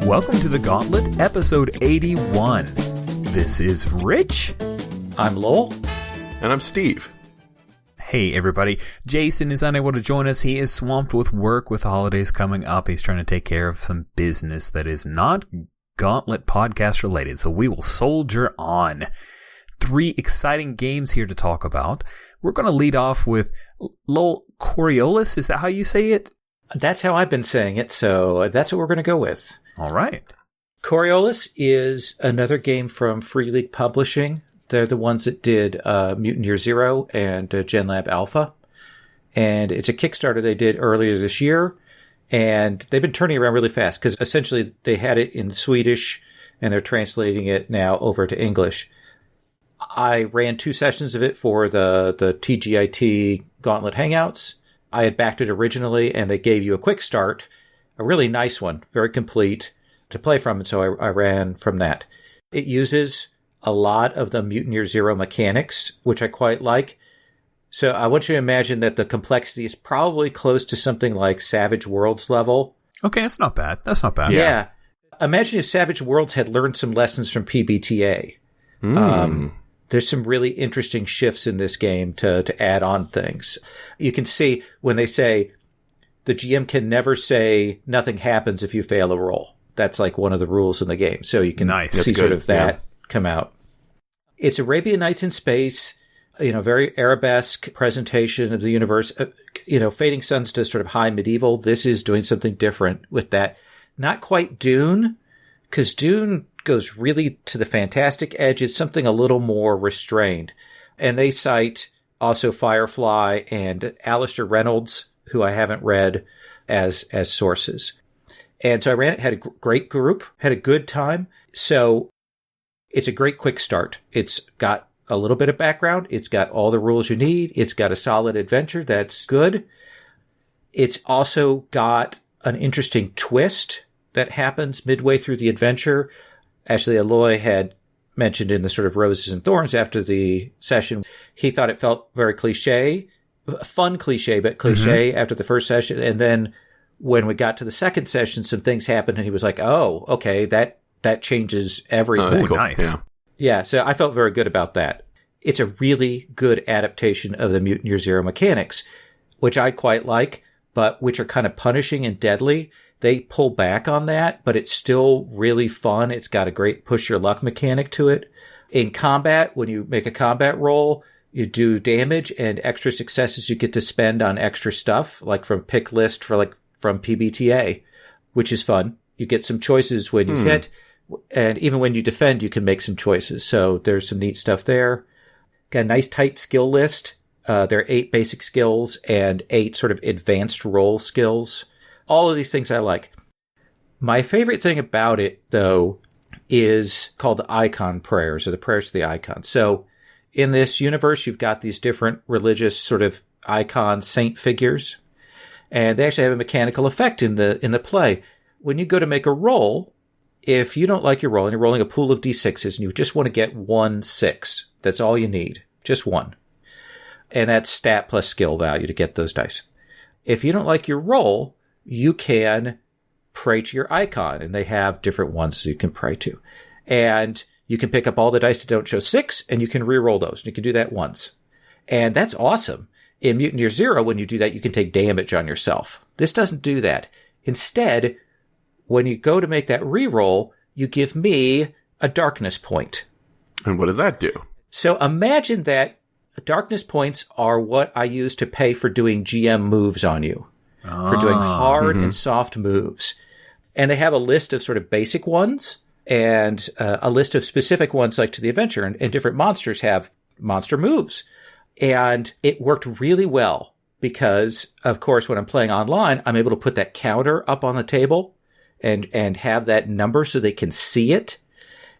Welcome to the Gauntlet, episode 81. This is Rich. I'm Lowell. And I'm Steve. Hey, everybody. Jason is unable to join us. He is swamped with work with the holidays coming up. He's trying to take care of some business that is not Gauntlet podcast related, so we will soldier on. 3 exciting games here to talk about. We're going to lead off with Lowell, Coriolis. Is that how you say it? That's how I've been saying it, so that's what we're going to go with. All right. Coriolis is another game from Free League Publishing. They're the ones that did Mutant Year Zero and GenLab Alpha. And it's a Kickstarter they did earlier this year. And they've been turning around really fast because essentially they had it in Swedish and they're translating it now over to English. I ran 2 sessions of it for the TGIT Gauntlet Hangouts. I had backed it originally and they gave you a quick start, a really nice one, very complete to play from. And so I ran from that. It uses a lot of the Mutant Year Zero mechanics, which I quite like. So I want you to imagine that the complexity is probably close to something like Savage Worlds level. Okay, that's not bad. That's not bad. Yeah. Imagine if Savage Worlds had learned some lessons from PBTA. There's some really interesting shifts in this game to add on things. You can see when they say the GM can never say nothing happens if you fail a roll. That's like one of the rules in the game. So you can see sort of that come out. It's Arabian Nights in space, very Arabesque presentation of the universe. Fading Suns does sort of high medieval. This is doing something different with that. Not quite Dune, because Dune goes really to the fantastic edge. It's something a little more restrained. And they cite also Firefly and Alistair Reynolds, who I haven't read, as sources. And so I ran it, had a great group, had a good time. So it's a great quick start. It's got a little bit of background. It's got all the rules you need. It's got a solid adventure that's good. It's also got an interesting twist that happens midway through the adventure. Actually, Aloy had mentioned in the sort of Roses and Thorns after the session, he thought it felt very cliche, fun cliche, but cliche after the first session. And then when we got to the second session, some things happened and he was like, oh, okay, that changes everything. Oh, that's cool. Nice. Yeah, so I felt very good about that. It's a really good adaptation of the Mutant Year Zero mechanics, which I quite like, but which are kind of punishing and deadly. They pull back on that, but it's still really fun. It's got a great push your luck mechanic to it. In combat, when you make a combat roll, you do damage and extra successes you get to spend on extra stuff, like from pick list from PBTA, which is fun. You get some choices when you hit, and even when you defend, you can make some choices. So there's some neat stuff there. Got a nice tight skill list. There are 8 basic skills and 8 sort of advanced roll skills. All of these things I like. My favorite thing about it, though, is called the icon prayers, or the prayers to the icon. So in this universe, you've got these different religious sort of icon saint figures, and they actually have a mechanical effect in the play. When you go to make a roll, if you don't like your roll and you're rolling a pool of d6s and you just want to get 1 6, that's all you need, just 1. And that's stat plus skill value to get those dice. If you don't like your roll, you can pray to your icon, and they have different ones you can pray to. And you can pick up all the dice that don't show 6, and you can re-roll those. You can do that once. And that's awesome. In Mutant Year Zero, when you do that, you can take damage on yourself. This doesn't do that. Instead, when you go to make that re-roll, you give me a darkness point. And what does that do? So imagine that darkness points are what I use to pay for doing GM moves on you. For doing hard and soft moves. And they have a list of sort of basic ones and a list of specific ones like to the adventure. And different monsters have monster moves. And it worked really well because, of course, when I'm playing online, I'm able to put that counter up on the table and have that number so they can see it.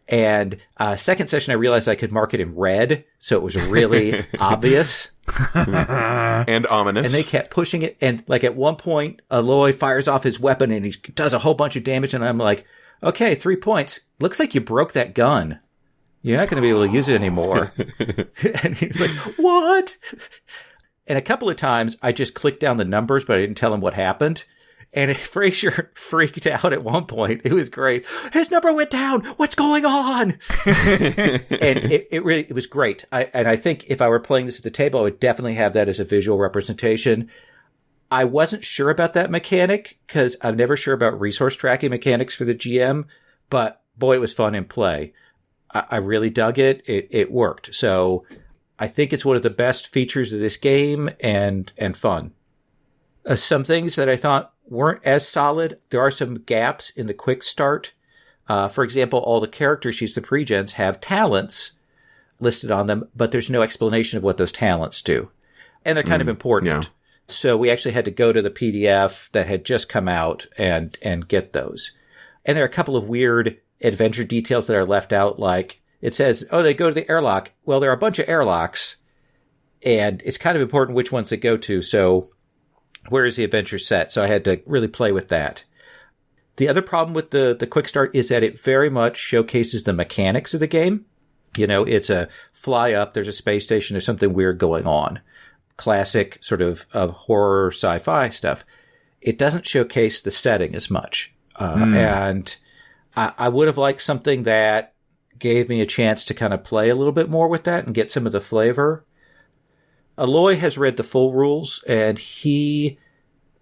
And second session, I realized I could mark it in red, so it was really obvious. And ominous. And they kept pushing it. And like at one point, Aloy fires off his weapon and he does a whole bunch of damage. And I'm like, okay, 3 points. Looks like you broke that gun. You're not going to be able to use it anymore. And he's like, what? And a couple of times I just clicked down the numbers, but I didn't tell him what happened. And Fraser freaked out at one point. It was great. His number went down. What's going on? And it was great. I think if I were playing this at the table, I would definitely have that as a visual representation. I wasn't sure about that mechanic because I'm never sure about resource tracking mechanics for the GM, but boy, it was fun in play. I really dug it. It worked. So I think it's one of the best features of this game and fun. Some things that I thought weren't as solid. There are some gaps in the quick start. For example, all the character sheets, the pre-gens, have talents listed on them, but there's no explanation of what those talents do. And they're kind of important. Yeah. So we actually had to go to the PDF that had just come out and get those. And there are a couple of weird adventure details that are left out, like it says, oh, they go to the airlock. Well, there are a bunch of airlocks, and it's kind of important which ones they go to. So where is the adventure set? So I had to really play with that. The other problem with the quick start is that it very much showcases the mechanics of the game. You know, it's a fly up, there's a space station, there's something weird going on. Classic sort of horror sci-fi stuff. It doesn't showcase the setting as much. And I would have liked something that gave me a chance to kind of play a little bit more with that and get some of the flavor. Aloy has read the full rules, and he's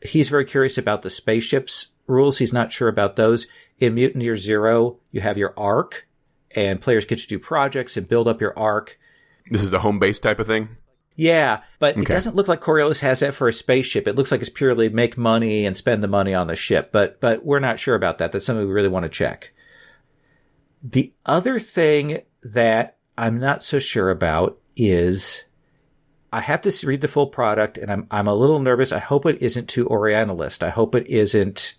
very curious about the spaceships rules. He's not sure about those. In Mutant Year Zero, you have your arc, and players get to do projects and build up your arc. This is the home base type of thing? Yeah, but It doesn't look like Coriolis has that for a spaceship. It looks like it's purely make money and spend the money on the ship, but we're not sure about that. That's something we really want to check. The other thing that I'm not so sure about is I have to read the full product, and I'm a little nervous. I hope it isn't too Orientalist. I hope it isn't,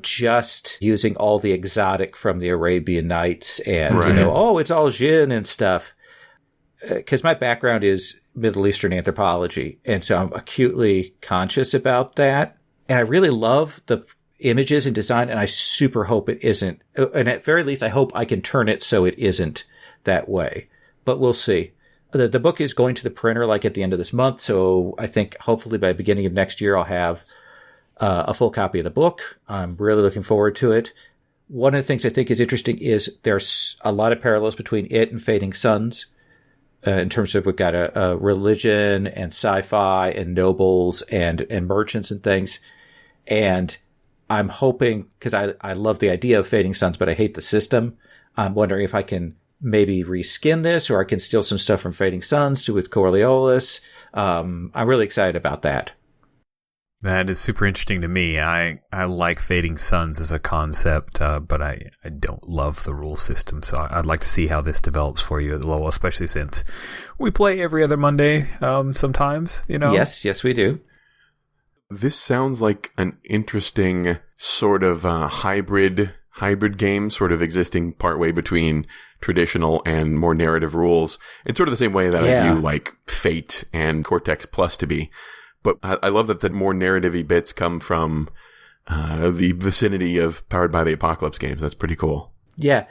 just using all the exotic from the Arabian Nights and, it's all Jinn and stuff. Because my background is Middle Eastern anthropology, and so I'm acutely conscious about that. And I really love the images and design, and I super hope it isn't. And at very least, I hope I can turn it so it isn't that way. But we'll see. The book is going to the printer like at the end of this month, so I think hopefully by the beginning of next year I'll have a full copy of the book. I'm really looking forward to it. One of the things I think is interesting is there's a lot of parallels between it and Fading Suns. In terms of we've got a religion and sci-fi and nobles and merchants and things. And I'm hoping, because I love the idea of Fading Suns, but I hate the system. I'm wondering if I can maybe reskin this, or I can steal some stuff from Fading Suns to with Coriolis. I'm really excited about that. That is super interesting to me. I like Fading Suns as a concept, but I don't love the rule system. So I'd like to see how this develops for you, Lowell, especially since we play every other Monday sometimes, Yes, we do. This sounds like an interesting sort of hybrid game, sort of existing partway between traditional and more narrative rules. It's sort of the same way that I view like Fate and Cortex Plus to be. But I love that the more narrative-y bits come from the vicinity of Powered by the Apocalypse games. That's pretty cool. Yeah.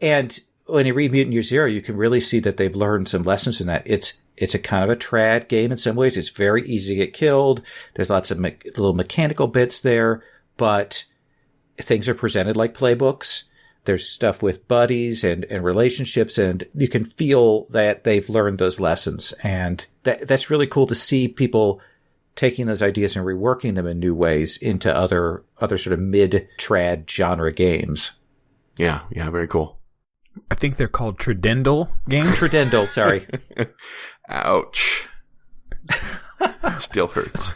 And when you read Mutant Year Zero, you can really see that they've learned some lessons in that. It's a kind of a trad game in some ways. It's very easy to get killed. There's lots of little mechanical bits there, but things are presented like playbooks. There's stuff with buddies and relationships, and you can feel that they've learned those lessons. And that's really cool to see people taking those ideas and reworking them in new ways into other sort of mid-trad genre games. Yeah, very cool. I think they're called Tridendal games. Tridendal, sorry. Ouch. It still hurts.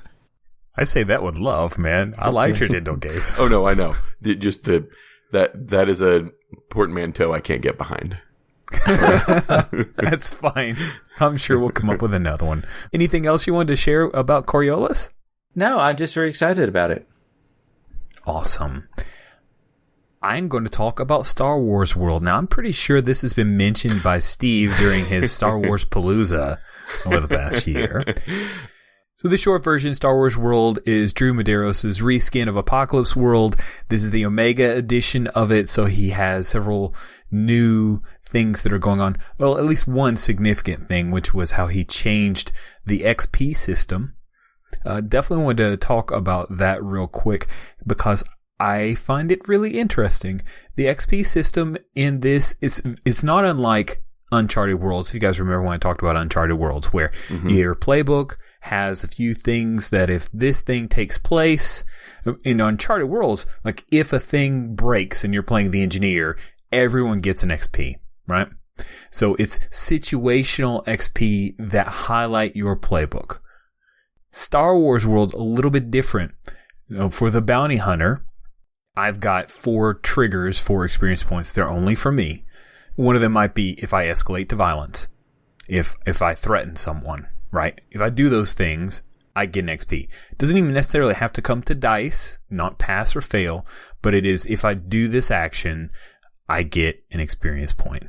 I say that with love, man. I like Tridendal games. Oh, no, I know. That is a portmanteau I can't get behind. That's fine. I'm sure we'll come up with another one. Anything else you wanted to share about Coriolis? No, I'm just very excited about it. Awesome. I'm going to talk about Star Wars World. Now, I'm pretty sure this has been mentioned by Steve during his Star Wars Palooza over the past year. So the short version, Star Wars World, is Drew Medeiros' reskin of Apocalypse World. This is the Omega edition of it, so he has several new things that are going on. Well, at least one significant thing, which was how he changed the XP system Definitely wanted to talk about that real quick because I find it really interesting. The XP system in this it's not unlike Uncharted Worlds. If you guys remember when I talked about Uncharted Worlds, where your playbook has a few things that if this thing takes place in Uncharted Worlds, like if a thing breaks and you're playing the engineer, everyone gets an XP, right? So it's situational XP that highlight your playbook. Star Wars World, a little bit different. For the bounty hunter, I've got 4 triggers, 4 experience points. They're only for me. One of them might be if I escalate to violence, if I threaten someone, right? If I do those things, I get an XP. It doesn't even necessarily have to come to dice, not pass or fail, but it is if I do this action, I get an experience point.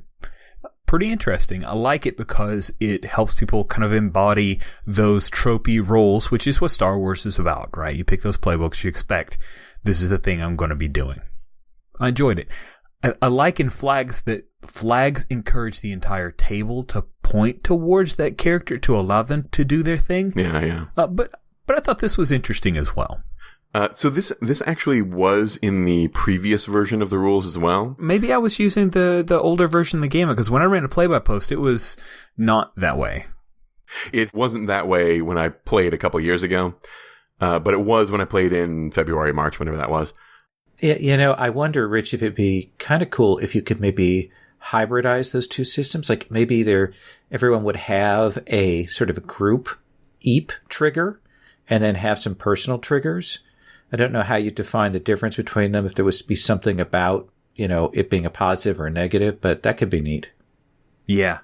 Pretty interesting. I like it because it helps people kind of embody those tropey roles, which is what Star Wars is about, right? You pick those playbooks, you expect this is the thing I'm going to be doing. I enjoyed it. I like in flags that flags encourage the entire table to point towards that character to allow them to do their thing. Yeah. But I thought this was interesting as well. So this actually was in the previous version of the rules as well. Maybe I was using the older version of the game because when I ran a play-by-post, it was not that way. It wasn't that way when I played a couple years ago, but it was when I played in February, March, whenever that was. Yeah, I wonder, Rich, if it'd be kind of cool if you could maybe hybridize those two systems. Like maybe everyone would have a sort of a group EAP trigger and then have some personal triggers. I don't know how you define the difference between them, if there was to be something about, it being a positive or a negative, but that could be neat. Yeah.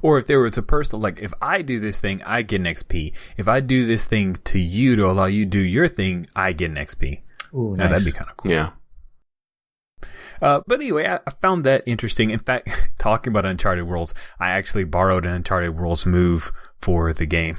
Or if there was a personal, like if I do this thing, I get an XP. If I do this thing to you to allow you to do your thing, I get an XP. Ooh, nice. Now, that'd be kind of cool. Yeah. But anyway, I found that interesting. In fact, talking about Uncharted Worlds, I actually borrowed an Uncharted Worlds move for the game.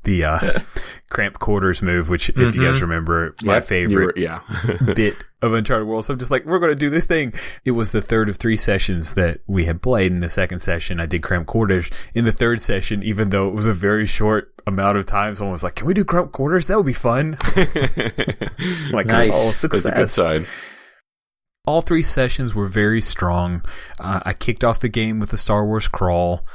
The cramped quarters move, which, if you guys remember, my favorite bit of Uncharted Worlds. So I'm just like, we're going to do this thing. It was the third of 3 sessions that we had played. In the second session, I did cramped quarters. In the third session, even though it was a very short amount of time, someone was like, can we do cramped quarters? That would be fun. Like, nice. Oh, success. That's a good side. All 3 sessions were very strong. I kicked off the game with the Star Wars crawl.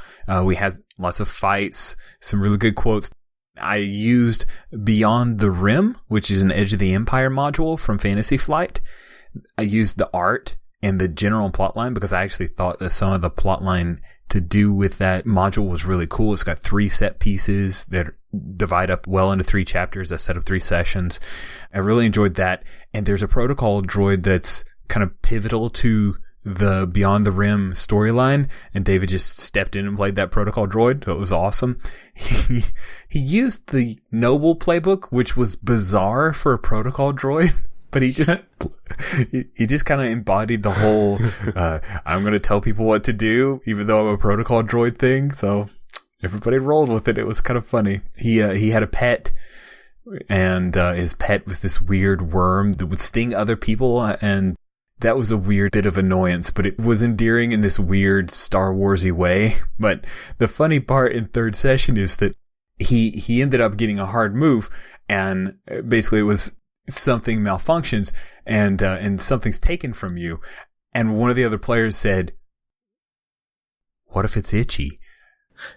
We had lots of fights, some really good quotes. I used Beyond the Rim, which is an Edge of the Empire module from Fantasy Flight. I used the art and the general plotline because I actually thought that some of the plotline to do with that module was really cool. It's got 3 set pieces that divide up well into 3 chapters, a set of 3 sessions. I really enjoyed that. And there's a protocol droid that's kind of pivotal to the Beyond the Rim storyline, and David just stepped in and played that protocol droid, so it was awesome. He used the Noble playbook, which was bizarre for a protocol droid, but he just kind of embodied the whole I'm going to tell people what to do, even though I'm a protocol droid thing, so everybody rolled with it. It was kind of funny. He had a pet, and his pet was this weird worm that would sting other people, and that was a weird bit of annoyance, but it was endearing in this weird Star Warsy way. But the funny part in third session is that he ended up getting a hard move, and basically it was something malfunctions and something's taken from you. And one of the other players said, "What if it's Itchy?"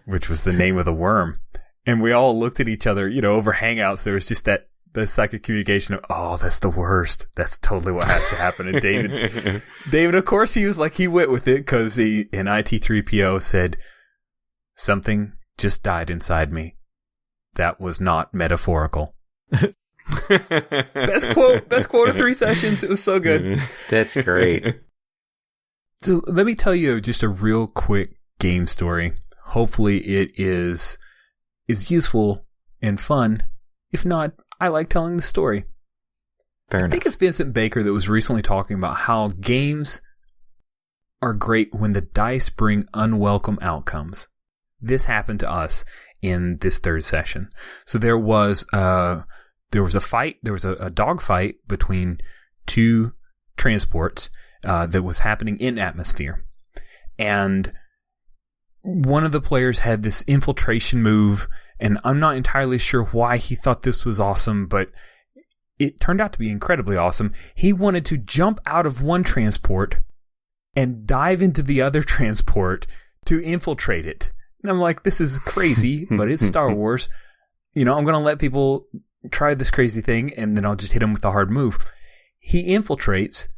which was the name of the worm. And we all looked at each other, over Hangouts. There was just the psychic communication of, oh, that's the worst. That's totally what has to happen. And David, of course, he went with it because in IT3PO said, something just died inside me. That was not metaphorical. Best quote of 3 sessions. It was so good. That's great. So let me tell you just a real quick game story. Hopefully it is useful and fun. If not, I like telling the story. Fair enough. I think it's Vincent Baker that was recently talking about how games are great when the dice bring unwelcome outcomes. This happened to us in this third session. So there was a fight. There was a dog fight between 2 transports that was happening in atmosphere, and one of the players had this infiltration move, and I'm not entirely sure why he thought this was awesome, but it turned out to be incredibly awesome. He wanted to jump out of one transport and dive into the other transport to infiltrate it. And I'm like, this is crazy, but it's Star Wars. I'm going to let people try this crazy thing, and then I'll just hit him with a hard move. He infiltrates,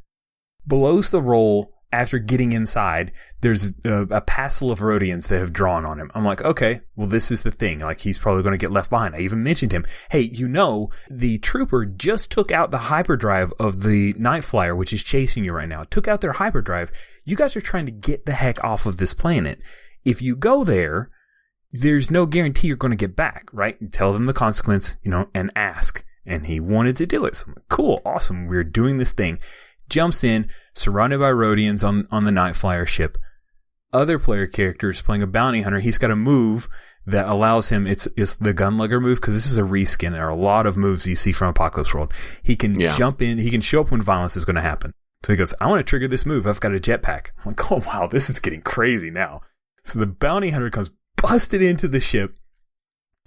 blows the roll. After getting inside, there's a passel of Rodians that have drawn on him. I'm like, okay, well, this is the thing. Like, he's probably going to get left behind. I even mentioned him. Hey, the trooper just took out the hyperdrive of the Night Flyer, which is chasing you right now. Took out their hyperdrive. You guys are trying to get the heck off of this planet. If you go there, there's no guarantee you're going to get back, right? You tell them the consequence, and ask. And he wanted to do it. So I'm like, cool, awesome. We're doing this thing. Jumps in, surrounded by Rodians on the Night Flyer ship. Other player characters playing a bounty hunter. He's got a move that allows him, it's the gunlugger move, because this is a reskin. There are a lot of moves you see from Apocalypse World. He can jump in, he can show up when violence is going to happen. So he goes, I want to trigger this move. I've got a jetpack. I'm like, oh wow, this is getting crazy now. So the bounty hunter comes busted into the ship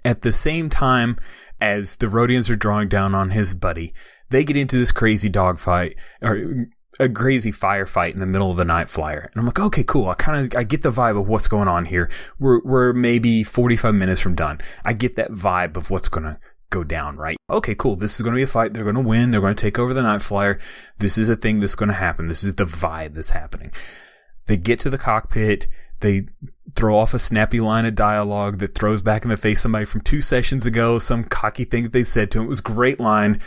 at the same time as the Rodians are drawing down on his buddy. They get into this crazy dogfight, or a crazy firefight in the middle of the Night Flyer. And I'm like, okay, cool. I get the vibe of what's going on here. We're maybe 45 minutes from done. I get that vibe of what's going to go down, right? Okay, cool. This is going to be a fight. They're going to win. They're going to take over the Night Flyer. This is a thing that's going to happen. This is the vibe that's happening. They get to the cockpit. They throw off a snappy line of dialogue that throws back in the face somebody from 2 sessions ago, some cocky thing that they said to him. It was a great line.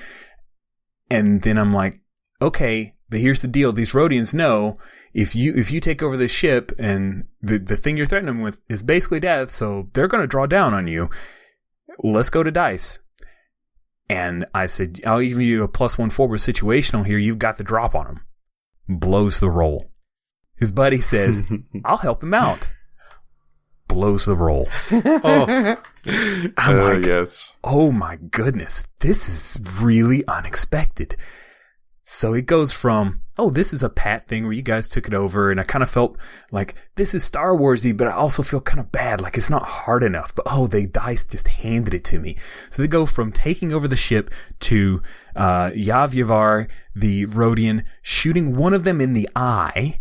And then I'm like, okay, but here's the deal. These Rodians know if you take over this ship, and the thing you're threatening them with is basically death, so they're going to draw down on you. Let's go to dice. And I said, I'll give you a +1 forward situational here. You've got the drop on him. Blows the roll. His buddy says, I'll help him out. Blows the roll. Oh, I'm like, yes. Oh my goodness, this is really unexpected. So it goes from, oh, this is a Pat thing where you guys took it over, and I kind of felt like this is Star Warsy, but I also feel kind of bad, like it's not hard enough. But oh, they DICE just handed it to me. So they go from taking over the ship to Yav Yavar, the Rodian, shooting one of them in the eye.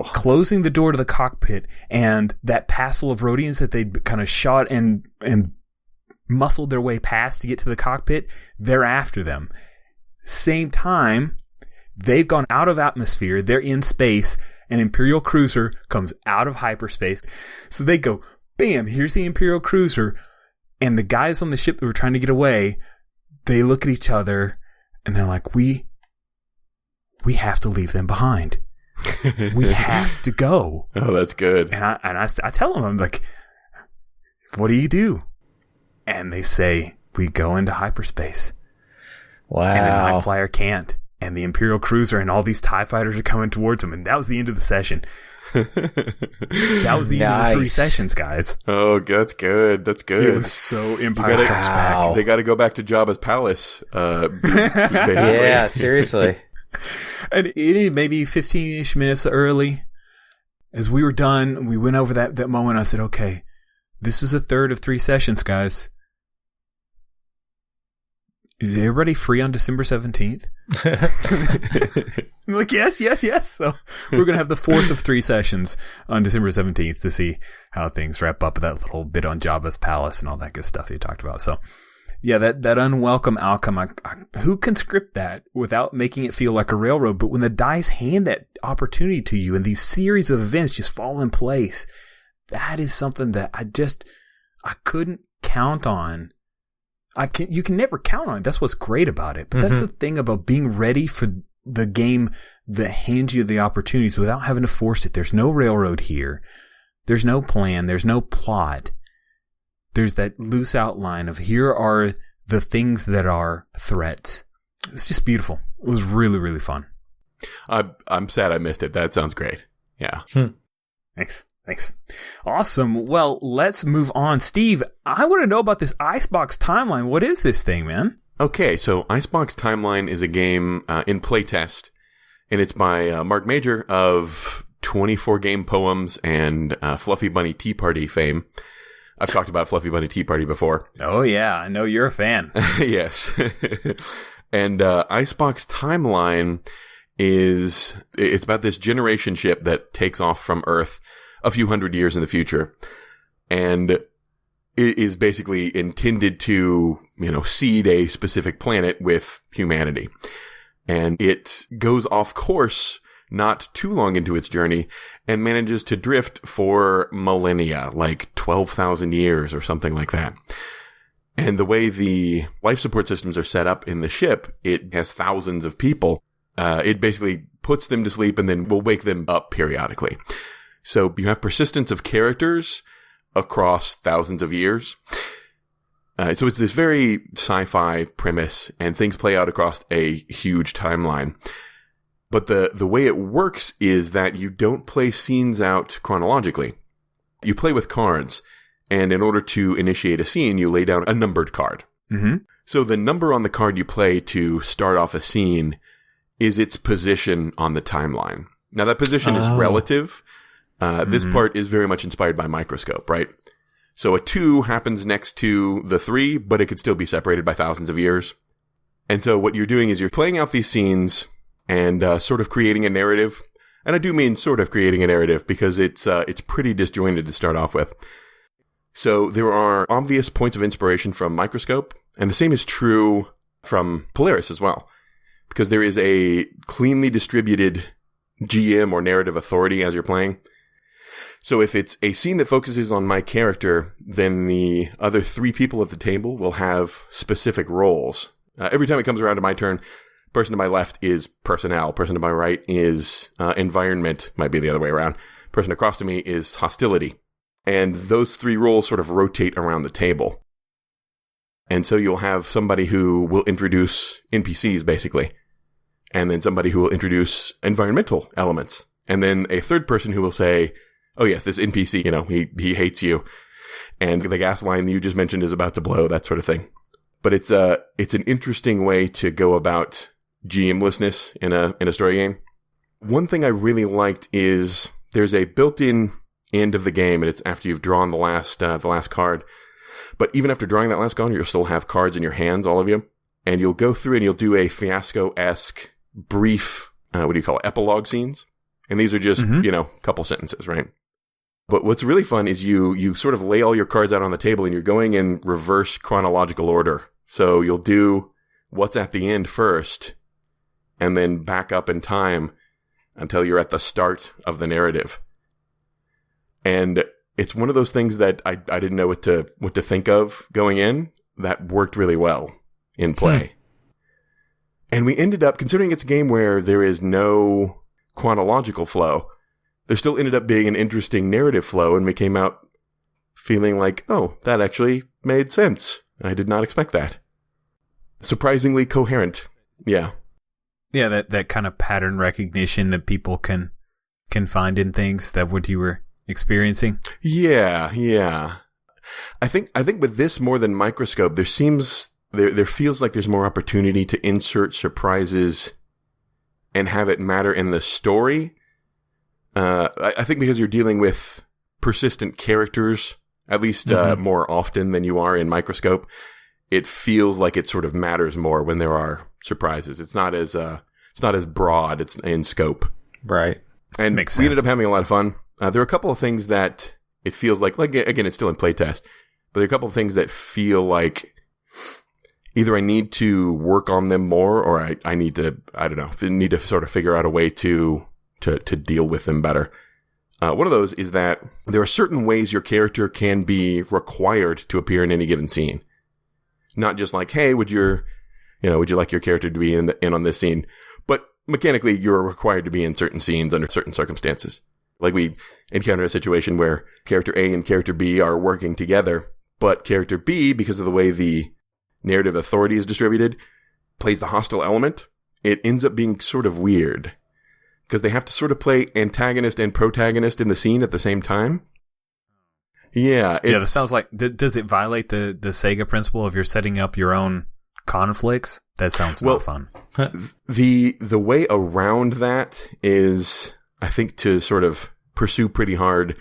Closing the door to the cockpit, and that passel of Rodians that they'd kind of shot and muscled their way past to get to the cockpit, they're after them. Same time, they've gone out of atmosphere, they're in space, an Imperial cruiser comes out of hyperspace. So they go, bam, here's the Imperial cruiser, and the guys on the ship that were trying to get away, they look at each other, and they're like, we have to leave them behind. We have to go. Oh, that's good. And I tell them, I'm like, what do you do? And they say, we go into hyperspace. Wow. And the Night Flyer can't. And the Imperial cruiser and all these TIE fighters are coming towards them. And that was the end of the session. That was the end of the 3 sessions, guys. Oh, that's good. That's good. It was so Empire Strikes Back. They got to go back to Jabba's palace. Yeah, seriously. And it maybe 15-ish minutes early. As we were done, we went over that moment. I said, okay, this was a third of 3 sessions, guys. Is everybody free on December 17th? I'm like, yes. So we're going to have the 4th of 3 sessions on December 17th to see how things wrap up, that little bit on Jabba's palace and all that good stuff that you talked about. So yeah, that unwelcome outcome, who can script that without making it feel like a railroad? But when the DICE hand that opportunity to you and these series of events just fall in place, that is something that I couldn't count on. You can never count on it. That's what's great about it. But that's the thing about being ready for the game that hands you the opportunities without having to force it. There's no railroad here. There's no plan. There's no plot. There's that loose outline of here are the things that are threats. It's just beautiful. It was really, really fun. I'm sad I missed it. That sounds great. Yeah. Thanks. Awesome. Well, let's move on. Steve, I want to know about this Icebox timeline. What is this thing, man? Okay, so Icebox Timeline is a game in playtest, and it's by Mark Major of 24 Game Poems and Fluffy Bunny Tea Party fame. I've talked about Fluffy Bunny Tea Party before. Oh, yeah. I know you're a fan. Yes. And Icebox Timeline it's about this generation ship that takes off from Earth a few hundred years in the future. And it is basically intended to, seed a specific planet with humanity. And it goes off course not too long into its journey and manages to drift for millennia, like 12,000 years or something like that. And the way the life support systems are set up in the ship, it has thousands of people. It basically puts them to sleep and then will wake them up periodically. So you have persistence of characters across thousands of years. So it's this very sci-fi premise, and things play out across a huge timeline. But the way it works is that you don't play scenes out chronologically. You play with cards, and in order to initiate a scene, you lay down a numbered card. Mm-hmm. So the number on the card you play to start off a scene is its position on the timeline. Now, that position is relative. This part is very much inspired by Microscope, right? So a 2 happens next to the 3, but it could still be separated by thousands of years. And so what you're doing is you're playing out these scenes and sort of creating a narrative. And I do mean sort of creating a narrative because it's pretty disjointed to start off with. So there are obvious points of inspiration from Microscope, and the same is true from Polaris as well, because there is a cleanly distributed GM or narrative authority as you're playing. So if it's a scene that focuses on my character, then the other 3 people at the table will have specific roles. Every time it comes around to my turn, person to my left is personnel. Person to my right is environment, might be the other way around. Person across to me is hostility. And those 3 roles sort of rotate around the table. And so you'll have somebody who will introduce NPCs, basically. And then somebody who will introduce environmental elements. And then a third person who will say, oh yes, this NPC, he hates you. And the gas line you just mentioned is about to blow, that sort of thing. But it's an interesting way to go about GM-lessness in a story game. One thing I really liked is there's a built-in end of the game, and it's after you've drawn the last card. But even after drawing that last card, you'll still have cards in your hands, all of you. And you'll go through and you'll do a Fiasco-esque brief, epilogue scenes. And these are just, couple sentences, right? But what's really fun is you sort of lay all your cards out on the table and you're going in reverse chronological order. So you'll do what's at the end first and then back up in time until you're at the start of the narrative. And it's one of those things that I didn't know what to think of going in. That worked really well in play. And we ended up, considering it's a game where there is no chronological flow, there still ended up being an interesting narrative flow, and we came out feeling like, oh, that actually made sense. I did not expect that. Surprisingly coherent. Yeah. Yeah, that kind of pattern recognition that people can find in things, that what you were experiencing. Yeah. I think with this more than Microscope, there feels like there's more opportunity to insert surprises and have it matter in the story. I think because you're dealing with persistent characters, at least more often than you are in Microscope, it feels like it sort of matters more when there are surprises. It's not as broad. It's in scope, right? And Makes we sense. ended up having a lot of fun. There are a couple of things that it feels like again, it's still in playtest, but there are a couple of things that feel like either I need to work on them more, or I need to sort of figure out a way to deal with them better. One of those is that there are certain ways your character can be required to appear in any given scene. Not just like, hey, would you like your character to be in on this scene? But mechanically, you're required to be in certain scenes under certain circumstances. Like we encountered a situation where character A and character B are working together, but character B, because of the way the narrative authority is distributed, plays the hostile element. It ends up being sort of weird because they have to sort of play antagonist and protagonist in the scene at the same time. Yeah. That sounds like, does it violate the Sega principle of you're setting up your own conflicts? That sounds not fun. The way around that is, I think, to sort of pursue pretty hard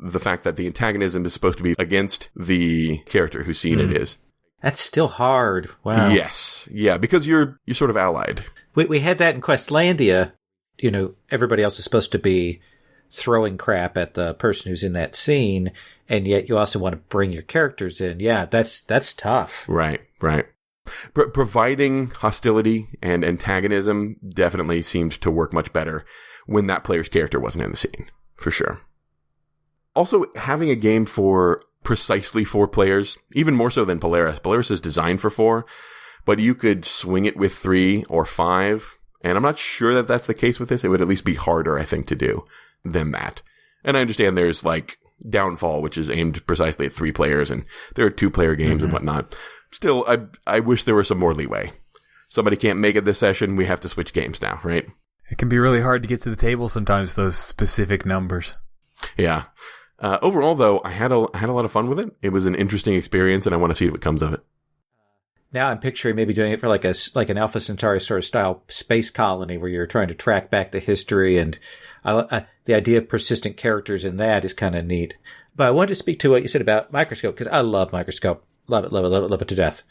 the fact that the antagonism is supposed to be against the character whose scene it is. That's still hard. Wow. Yes. Yeah, because you're sort of allied. We had that in Questlandia. You know, everybody else is supposed to be throwing crap at the person who's in that scene, and yet you also want to bring your characters in. Yeah, that's tough. Right. Providing hostility and antagonism definitely seemed to work much better when that player's character wasn't in the scene, for sure. Also, having a game for precisely 4 players, even more so than Polaris. Polaris is designed for 4, but you could swing it with 3 or 5, and I'm not sure that that's the case with this. It would at least be harder, I think, to do than that. And I understand there's like Downfall, which is aimed precisely at 3 players, and there are 2-player games and whatnot. Still, I wish there was some more leeway. Somebody can't make it this session, we have to switch games now, right? It can be really hard to get to the table sometimes, those specific numbers. Yeah. Overall, though, I had a lot of fun with it. It was an interesting experience, and I want to see what comes of it. Now I'm picturing maybe doing it for like an Alpha Centauri sort of style space colony where you're trying to track back the history, and the idea of persistent characters in that is kind of neat. But I wanted to speak to what you said about Microscope, because I love Microscope. Love it to death.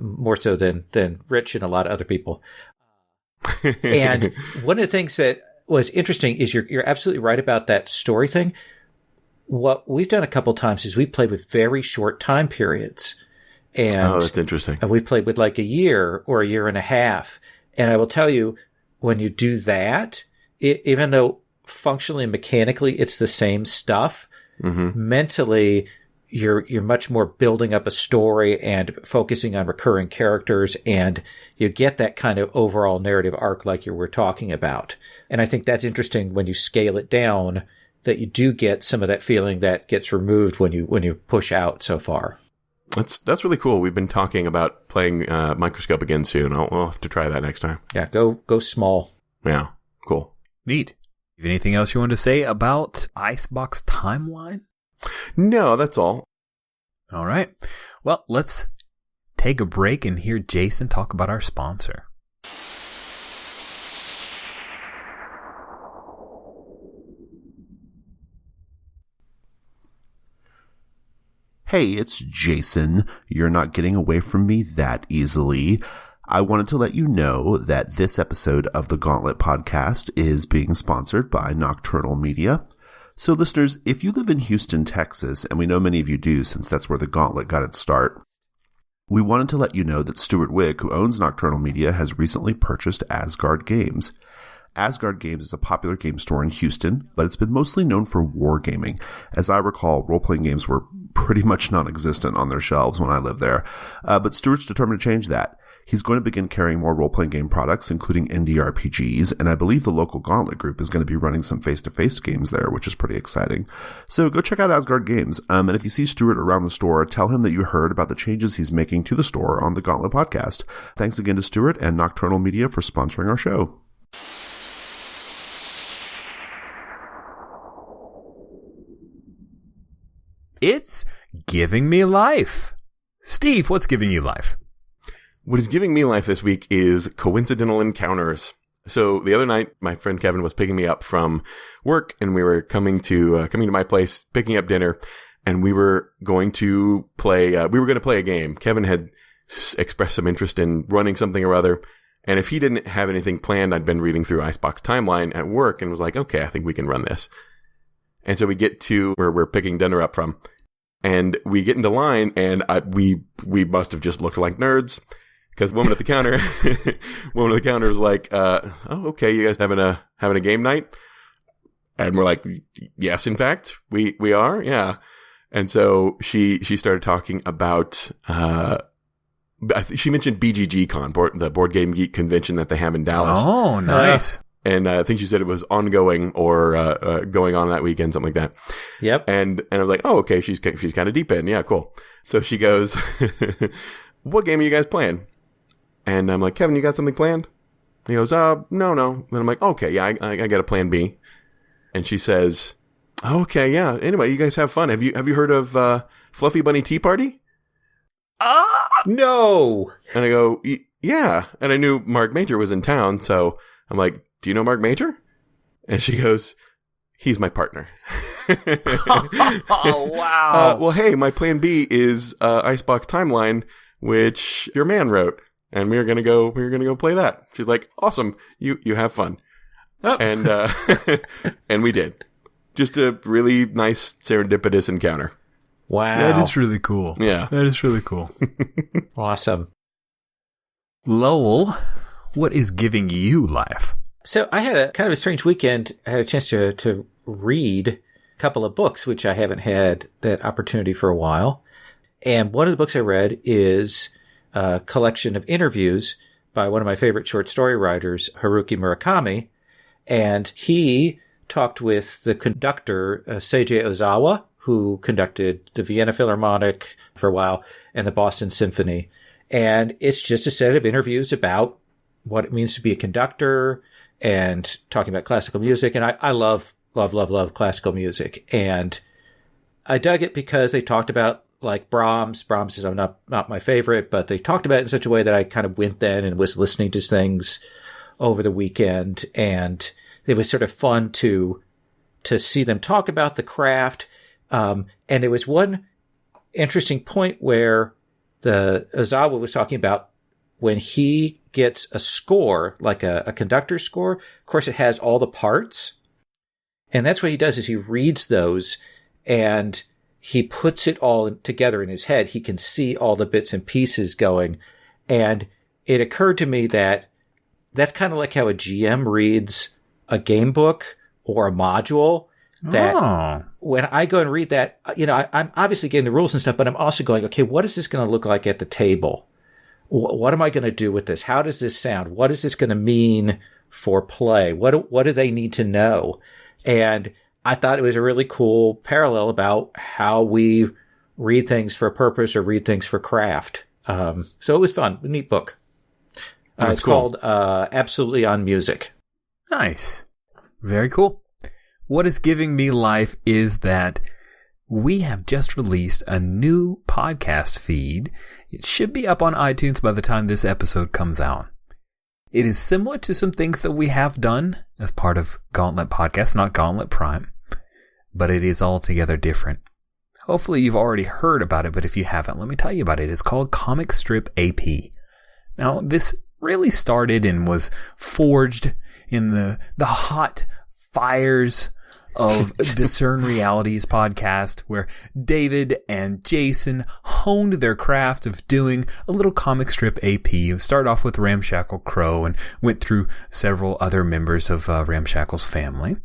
More so than Rich and a lot of other people. And one of the things that was interesting is you're absolutely right about that story thing. What we've done a couple times is we played with very short time periods. And that's interesting. And we played with like a year or a year and a half. And I will tell you, when you do that, even though functionally and mechanically it's the same stuff, mentally you're much more building up a story and focusing on recurring characters, and you get that kind of overall narrative arc like you were talking about. And I think that's interesting when you scale it down, that you do get some of that feeling that gets removed when you push out so far. That's really cool. We've been talking about playing Microscope again soon. I'll have to try that next time. Yeah, go small. Yeah, cool. Neat. Have anything else you want to say about Icebox Timeline? No, that's all. All right. Well, let's take a break and hear Jason talk about our sponsor. Hey, it's Jason. You're not getting away from me that easily. I wanted to let you know that this episode of the Gauntlet podcast is being sponsored by Nocturnal Media. So listeners, if you live in Houston, Texas, and we know many of you do since that's where the Gauntlet got its start, we wanted to let you know that Stuart Wick, who owns Nocturnal Media, has recently purchased Asgard Games. Asgard Games is a popular game store in Houston, but it's been mostly known for wargaming. As I recall, role-playing games were pretty much non-existent on their shelves when I lived there. But Stuart's determined to change that. He's going to begin carrying more role-playing game products, including indie RPGs, and I believe the local Gauntlet group is going to be running some face-to-face games there, which is pretty exciting. So go check out Asgard Games, and if you see Stuart around the store, tell him that you heard about the changes he's making to the store on the Gauntlet podcast. Thanks again to Stuart and Nocturnal Media for sponsoring our show. It's giving me life. Steve, what's giving you life? What is giving me life this week is Coincidental Encounters. So the other night, my friend Kevin was picking me up from work, and we were coming to my place, picking up dinner, and we were going to play a game. Kevin had expressed some interest in running something or other, and if he didn't have anything planned, I'd been reading through Icebox Timeline at work and was like, okay, I think we can run this. And so we get to where we're picking dinner up from, and we get into line, and we must have just looked like nerds. Because woman at the counter was like, "Oh, okay, you guys having a game night?" And we're like, "Yes, in fact, we are, yeah." And so she started talking about she mentioned BGG Con, the Board Game Geek convention that they have in Dallas. Oh, nice. And I think she said it was ongoing or going on that weekend, something like that. Yep. And I was like, "Oh, okay, she's kind of deep in, yeah, cool." So she goes, "What game are you guys playing?" And I'm like, "Kevin, you got something planned?" He goes, no. Then I'm like, "Okay, yeah, I got a plan B." And she says, "Okay, yeah. Anyway, you guys have fun. Have you heard of Fluffy Bunny Tea Party?" No. And I go, "Yeah." And I knew Mark Major was in town, so I'm like, "Do you know Mark Major?" And she goes, he's my partner. Oh, wow. Well, hey, my plan B is Icebox Timeline, which your man wrote, and we're gonna go play that. She's like, awesome, you have fun. Oh. And and we did. Just a really nice serendipitous encounter. Wow. That is really cool. Yeah. That is really cool. Awesome. Lowell, what is giving you life? So I had a kind of a strange weekend. I had a chance to read a couple of books, which I haven't had that opportunity for a while. And one of the books I read is a collection of interviews by one of my favorite short story writers, Haruki Murakami. And he talked with the conductor, Seiji Ozawa, who conducted the Vienna Philharmonic for a while and the Boston Symphony. And it's just a set of interviews about what it means to be a conductor and talking about classical music. And I love classical music. And I dug it because they talked about like Brahms. Brahms is not my favorite, but they talked about it in such a way that I kind of went then and was listening to things over the weekend. And it was sort of fun to see them talk about the craft. And there was one interesting point where the Ozawa was talking about when he gets a score, like a conductor score. Of course, it has all the parts. And that's what he does is he reads those and he puts it all together in his head. He can see all the bits and pieces going. And it occurred to me that that's kind of like how a GM reads a game book or a module. That when I go and read that, I'm obviously getting the rules and stuff, but I'm also going, okay, what is this going to look like at the table? What am I going to do with this? How does this sound? What is this going to mean for play? What do they need to know? And I thought it was a really cool parallel about how we read things for purpose or read things for craft. So it was fun. A neat book. It's cool. Called Absolutely on Music. Nice. Very cool. What is giving me life is that we have just released a new podcast feed. It should be up on iTunes by the time this episode comes out. It is similar to some things that we have done as part of Gauntlet Podcast, not Gauntlet Prime, but it is altogether different. Hopefully you've already heard about it, but if you haven't, let me tell you about it. It's called Comic Strip AP. Now, this really started and was forged in the hot fires of Discern Realities podcast, where David and Jason honed their craft of doing a little comic strip AP. You start off with Ramshackle Crow and went through several other members of Ramshackle's family.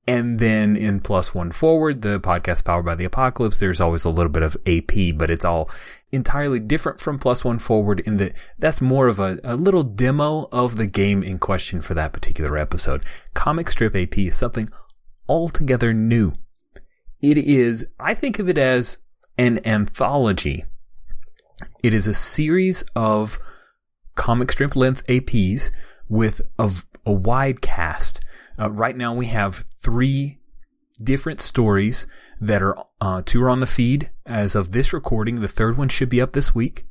And then in Plus One Forward, the podcast powered by the Apocalypse, there's always a little bit of AP, but it's all entirely different from Plus One Forward in that that's more of a little demo of the game in question for that particular episode. Comic Strip AP is something altogether new. It is, I think of it as an anthology. It is a series of comic strip length APs with a wide cast. Right now we have 3 different stories that are 2 are on the feed as of this recording. The 3rd one should be up this week.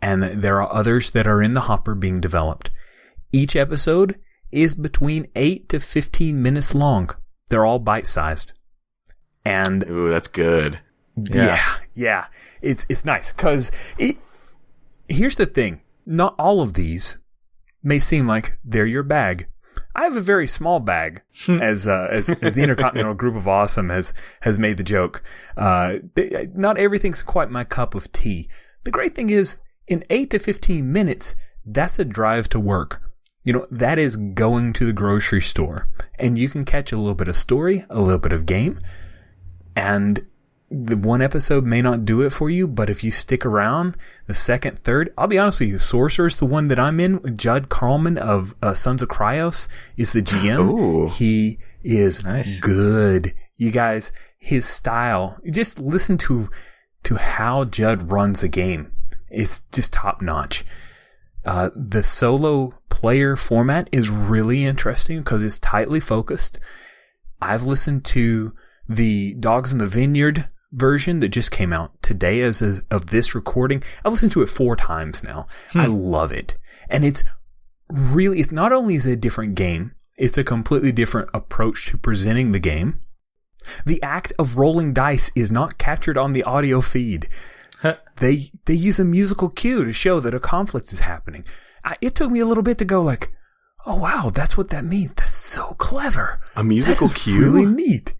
And there are others that are in the hopper being developed. Each episode is between 8 to 15 minutes long. They're all bite-sized. And ooh, that's good. Yeah. It's nice because here's the thing. Not all of these may seem like they're your bag. I have a very small bag, as the Intercontinental Group of Awesome has made the joke. Not everything's quite my cup of tea. The great thing is, in 8 to 15 minutes, that's a drive to work. That is going to the grocery store, and you can catch a little bit of story, a little bit of game, and the one episode may not do it for you, but if you stick around, the 2nd, 3rd, I'll be honest with you, Sorcerer's the one that I'm in. Judd Carlman of Sons of Kryos is the GM. Ooh. He is nice. Good. You guys, his style, just listen to how Judd runs a game. It's just top notch. The solo player format is really interesting because it's tightly focused. I've listened to the Dogs in the Vineyard version that just came out today as of this recording. I've listened to it 4 times now. I love it. And it's not only is it a different game, It's a completely different approach to presenting the game. The act of rolling dice is not captured on the audio feed. They use a musical cue to show that a conflict is happening. It took me a little bit to go like, oh wow, that's what that means. That's so clever. A musical cue? Really neat.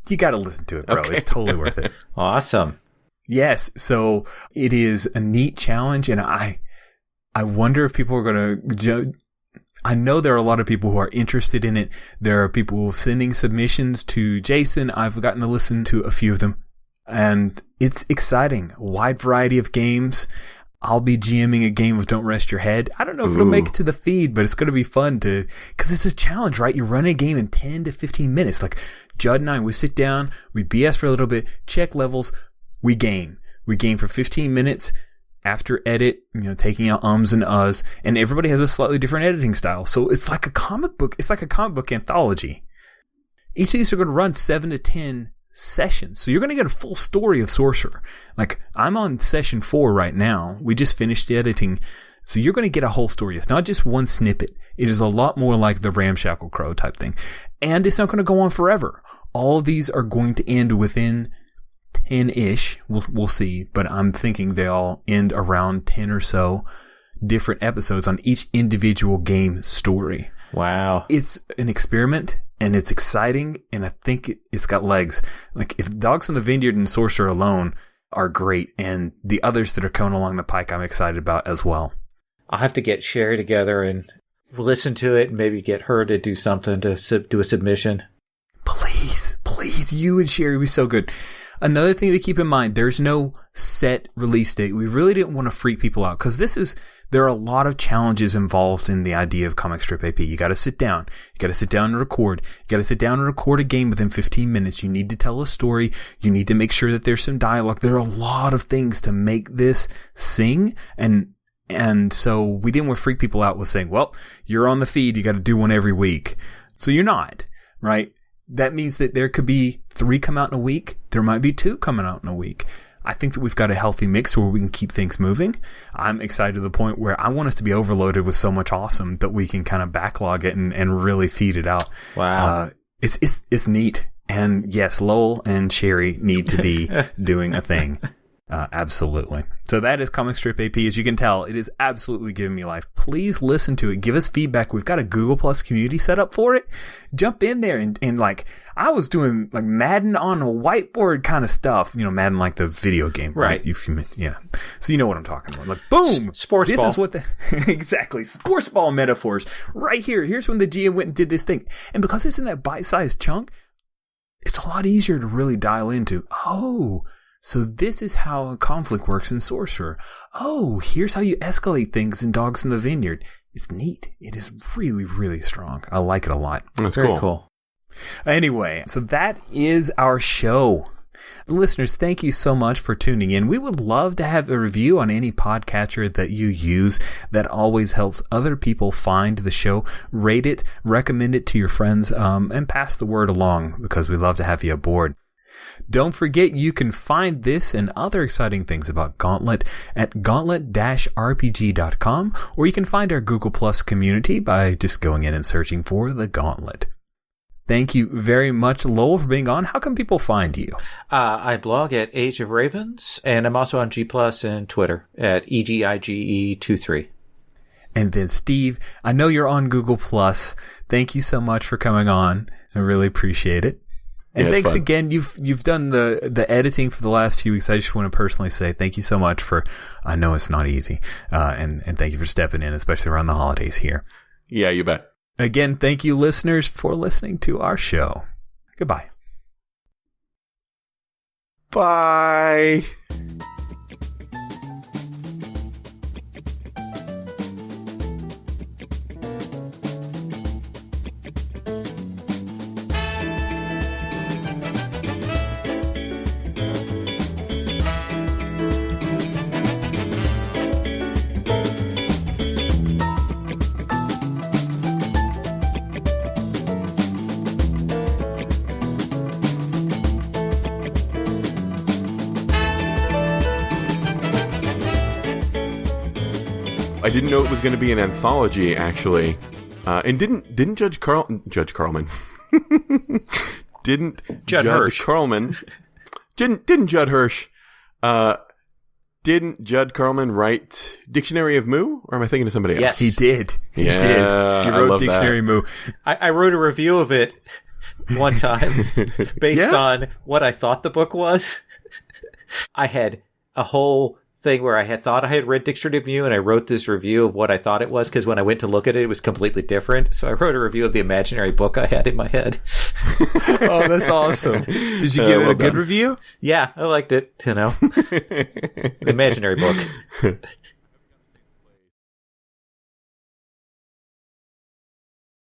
You got to listen to it, bro. Okay. It's totally worth it. Awesome. Yes. So it is a neat challenge, and I wonder if people are going to. I know there are a lot of people who are interested in it. There are people sending submissions to Jason. I've gotten to listen to a few of them, and it's exciting. A wide variety of games. I'll be GMing a game of Don't Rest Your Head. I don't know if it'll make it to the feed, but it's going to be fun because it's a challenge, right? You run a game in 10 to 15 minutes. Like Judd and I, we sit down, we BS for a little bit, check levels, we game. We game for 15 minutes after edit, taking out ums and uhs, and everybody has a slightly different editing style. So it's like a comic book. It's like a comic book anthology. Each of these are going to run 7 to 10 sessions. So you're going to get a full story of Sorcerer. Like, I'm on session 4 right now. We just finished the editing. So you're going to get a whole story. It's not just one snippet. It is a lot more like the Ramshackle Crow type thing. And it's not going to go on forever. All of these are going to end within 10-ish. We'll see. But I'm thinking they all end around 10 or so different episodes on each individual game story. Wow. It's an experiment. And it's exciting, and I think it's got legs. Like, if Dogs in the Vineyard and Sorcerer alone are great, and the others that are coming along the pike I'm excited about as well. I'll have to get Sherry together and listen to it and maybe get her to do something to do a submission. Please, you and Sherry would be so good. Another thing to keep in mind, there's no set release date. We really didn't want to freak people out, because there are a lot of challenges involved in the idea of Comic Strip AP. You got to sit down. You got to sit down and record. You got to sit down and record a game within 15 minutes. You need to tell a story. You need to make sure that there's some dialogue. There are a lot of things to make this sing. And so we didn't want to freak people out with saying, well, you're on the feed. You got to do one every week. So you're not, right? That means that there could be 3 come out in a week. There might be 2 coming out in a week. I think that we've got a healthy mix where we can keep things moving. I'm excited to the point where I want us to be overloaded with so much awesome that we can kind of backlog it and really feed it out. Wow. It's neat. And yes, Lowell and Sherry need to be doing a thing. Absolutely. So that is Comic Strip AP. As you can tell, it is absolutely giving me life. Please listen to it. Give us feedback. We've got a Google Plus community set up for it. Jump in there and like, I was doing like Madden on a whiteboard kind of stuff. Madden like the video game, right? Yeah. So you know what I'm talking about. Like, boom! Sports ball. This is what exactly. Sports ball metaphors. Right here. Here's when the GM went and did this thing. And because it's in that bite-sized chunk, it's a lot easier to really dial into. Oh, so this is how a conflict works in Sorcerer. Oh, here's how you escalate things in Dogs in the Vineyard. It's neat. It is really, really strong. I like it a lot. That's very cool. Anyway, so that is our show. Listeners, thank you so much for tuning in. We would love to have a review on any podcatcher that you use. That always helps other people find the show. Rate it, recommend it to your friends, and pass the word along, because we love to have you aboard. Don't forget, you can find this and other exciting things about Gauntlet at gauntlet-rpg.com, or you can find our Google Plus community by just going in and searching for The Gauntlet. Thank you very much, Lowell, for being on. How can people find you? I blog at Age of Ravens, and I'm also on G Plus and Twitter at EGIGE23. And then Steve, I know you're on Google Plus. Thank you so much for coming on. I really appreciate it. And yeah, thanks again. You've done the editing for the last few weeks. I just want to personally say thank you so much for, I know it's not easy. And thank you for stepping in, especially around the holidays here. Yeah, you bet. Again, thank you, listeners, for listening to our show. Goodbye. Bye. I didn't know it was going to be an anthology, actually. And didn't Judge Carlman didn't Judd Hirsch. Carlman didn't Judd Hirsch didn't Judd Carlman write Dictionary of Moo, or am I thinking of somebody else? Yes. He did. He Yeah, did. He I wrote love Dictionary that. Moo. I wrote a review of it one time based on what I thought the book was. I had a whole thing where I thought I had read Dictionary of Mew, and I wrote this review of what I thought it was, because when I went to look at it, it was completely different. So I wrote a review of the imaginary book I had in my head. Oh, that's awesome. Did you give it a good review? Yeah, I liked it, The imaginary book.